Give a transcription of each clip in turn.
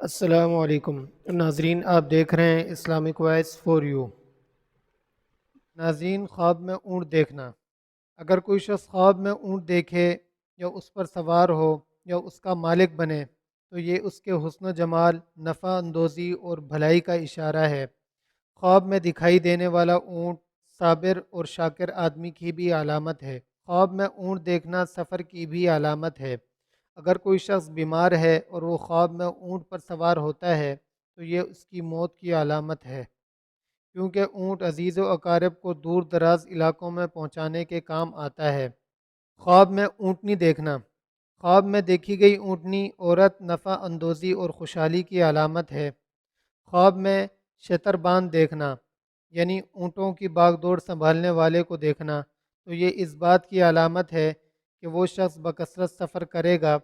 السلام علیکم ناظرین، آپ دیکھ رہے ہیں اسلامک وائس فور یو۔ ناظرین، خواب میں اونٹ دیکھنا۔ اگر کوئی شخص خواب میں اونٹ دیکھے یا اس پر سوار ہو یا اس کا مالک بنے تو یہ اس کے حسن و جمال، نفع اندوزی اور بھلائی کا اشارہ ہے۔ خواب میں دکھائی دینے والا اونٹ صابر اور شاکر آدمی کی بھی علامت ہے۔ خواب میں اونٹ دیکھنا سفر کی بھی علامت ہے۔ اگر کوئی شخص بیمار ہے اور وہ خواب میں اونٹ پر سوار ہوتا ہے تو یہ اس کی موت کی علامت ہے، کیونکہ اونٹ عزیز و اقارب کو دور دراز علاقوں میں پہنچانے کے کام آتا ہے۔ خواب میں اونٹنی دیکھنا۔ خواب میں دیکھی گئی اونٹنی عورت، نفع اندوزی اور خوشحالی کی علامت ہے۔ خواب میں شتربان دیکھنا، یعنی اونٹوں کی باغ دوڑ سنبھالنے والے کو دیکھنا، تو یہ اس بات کی علامت ہے کہ وہ شخص بکثرت سفر کرے گا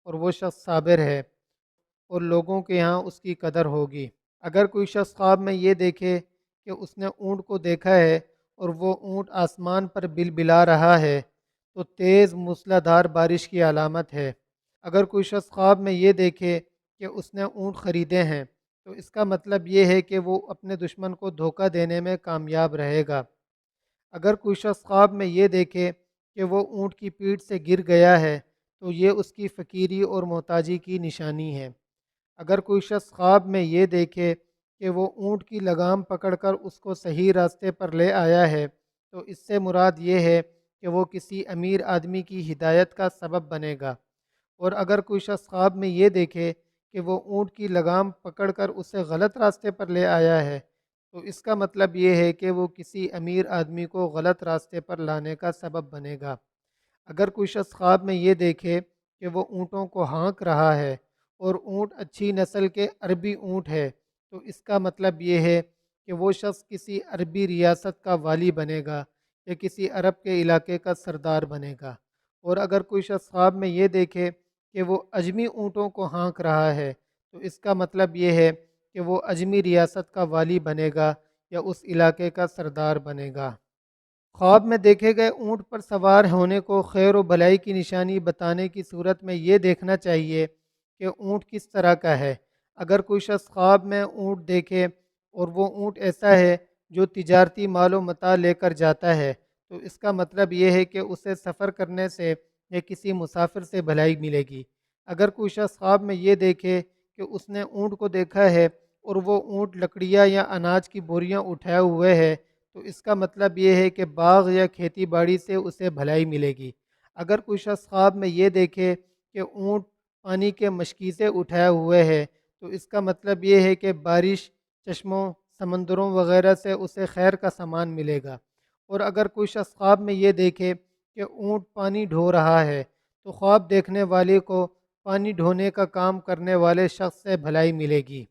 اور وہ شخص صابر ہے اور لوگوں کے یہاں اس کی قدر ہوگی۔ اگر کوئی شخص خواب میں یہ دیکھے کہ اس نے اونٹ کو دیکھا ہے اور وہ اونٹ آسمان پر بلبلا رہا ہے تو تیز موسلا دھار بارش کی علامت ہے۔ اگر کوئی شخص خواب میں یہ دیکھے کہ اس نے اونٹ خریدے ہیں تو اس کا مطلب یہ ہے کہ وہ اپنے دشمن کو دھوکہ دینے میں کامیاب رہے گا۔ اگر کوئی شخص خواب میں یہ دیکھے کہ وہ اونٹ کی پیٹھ سے گر گیا ہے تو یہ اس کی فقیری اور محتاجی کی نشانی ہے۔ اگر کوئی شخص خواب میں یہ دیکھے کہ وہ اونٹ کی لگام پکڑ کر اس کو صحیح راستے پر لے آیا ہے تو اس سے مراد یہ ہے کہ وہ کسی امیر آدمی کی ہدایت کا سبب بنے گا۔ اور اگر کوئی شخص خواب میں یہ دیکھے کہ وہ اونٹ کی لگام پکڑ کر اسے غلط راستے پر لے آیا ہے تو اس کا مطلب یہ ہے کہ وہ کسی امیر آدمی کو غلط راستے پر لانے کا سبب بنے گا۔ اگر کوئی شخص خواب میں یہ دیکھے کہ وہ اونٹوں کو ہانک رہا ہے اور اونٹ اچھی نسل کے عربی اونٹ ہے تو اس کا مطلب یہ ہے کہ وہ شخص کسی عربی ریاست کا والی بنے گا یا کسی عرب کے علاقے کا سردار بنے گا۔ اور اگر کوئی شخص خواب میں یہ دیکھے کہ وہ اجمی اونٹوں کو ہانک رہا ہے تو اس کا مطلب یہ ہے کہ وہ اجمی ریاست کا والی بنے گا یا اس علاقے کا سردار بنے گا۔ خواب میں دیکھے گئے اونٹ پر سوار ہونے کو خیر و بھلائی کی نشانی بتانے کی صورت میں یہ دیکھنا چاہیے کہ اونٹ کس طرح کا ہے۔ اگر کوئی شخص خواب میں اونٹ دیکھے اور وہ اونٹ ایسا ہے جو تجارتی مال و متاع لے کر جاتا ہے تو اس کا مطلب یہ ہے کہ اسے سفر کرنے سے یا کسی مسافر سے بھلائی ملے گی۔ اگر کوئی شخص خواب میں یہ دیکھے کہ اس نے اونٹ کو دیکھا ہے اور وہ اونٹ لکڑیاں یا اناج کی بوریاں اٹھائے ہوئے ہے تو اس کا مطلب یہ ہے کہ باغ یا کھیتی باڑی سے اسے بھلائی ملے گی۔ اگر کوئی شخص خواب میں یہ دیکھے کہ اونٹ پانی کے مشکیزیں اٹھائے ہوئے ہے تو اس کا مطلب یہ ہے کہ بارش، چشموں، سمندروں وغیرہ سے اسے خیر کا سامان ملے گا۔ اور اگر کوئی شخص خواب میں یہ دیکھے کہ اونٹ پانی ڈھو رہا ہے تو خواب دیکھنے والے کو پانی ڈھونے کا کام کرنے والے شخص سے بھلائی ملے گی۔